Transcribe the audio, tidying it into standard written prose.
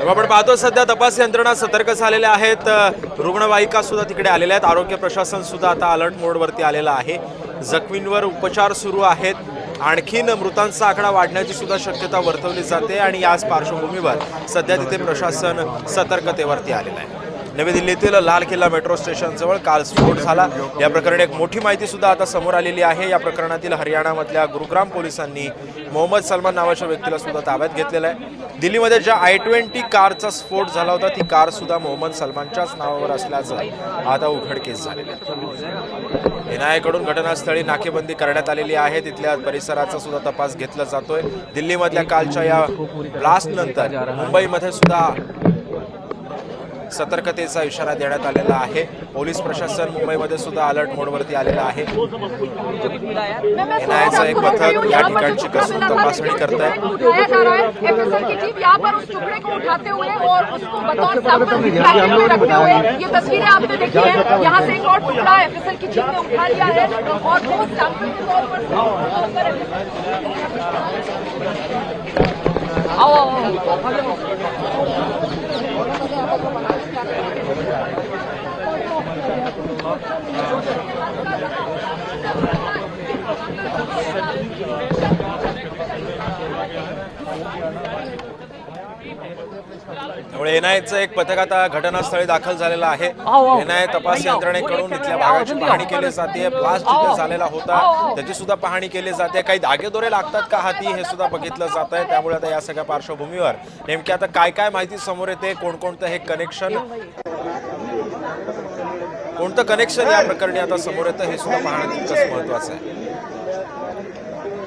आपण पाहतो सध्या तपास यंत्रणा सतर्क झालेल्या आहेत। रुग्णवाहिका सुद्धा तिकडे आलेल्या आहेत। आरोग्य प्रशासन सुद्धा आता अलर्ट मोडवरती आलेला आहे। जखमींवर उपचार सुरू आहेत। आणखीन मृतांचा आकडा वाढण्याची सुद्धा शक्यता वर्तवली जाते आणि याच पार्श्वभूमीवर सध्या तिथे प्रशासन सतर्कतेवरती आलेलं आहे। नवी दिल्लीतील लाल किल्ला मेट्रो स्टेशन जवळ काल स्फोट झाला। या प्रकरणी एक मोठी माहिती सुद्धा आता समोर आलेली आहे। या प्रकरणातील हरियाणामधल्या गुरुग्राम पोलिसांनी मोहम्मद सलमान नावाच्या व्यक्तीला सुद्धा ताब्यात घेतलेला आहे। दिल्लीमध्ये ज्या i20 कारचा स्फोट झाला होता ती कार सुद्धा मोहम्मद सलमानच्याच नावावर असल्याचं आता उघडकीस झालेलं आहे। एनआयएकडून घटनास्थळी नाकेबंदी करण्यात आलेली आहे। तिथल्या परिसराचा सुद्धा तपास घेतला जातोय। दिल्लीमधल्या कालच्या या ब्लास्ट नंतर मुंबईमध्ये सुद्धा सतर्कतेचा इशारा देण्यात आलेला आहे। पोलीस प्रशासन मुंबईमध्ये सुद्धा अलर्ट मोडवरती आलेला आहे। एनआयएचं एक पथक या ठिकाणची कसून तपासणी करत आहे। त्यामुळे एनआयएचं एक पथक आता घटनास्थळी दाखल झालेलं आहे। एनआयए तपास यंत्रणेकडून इथल्या भागाची पाहणी केली जाते। ब्लास्ट जिथे झालेला होता त्याची सुद्धा पाहणी केली जाते। काही धागेदोरे लागतात का हाती हे सुद्धा बघितलं जात आहे। त्यामुळे आता या सगळ्या पार्श्वभूमीवर नेमकी आता काय काय माहिती समोर येते, कोणकोणतं हे कनेक्शन, कोणतं कनेक्शन या प्रकरणी आता समोर येतं हे सुद्धा पाहणं तितकंच महत्त्वाचं आहे।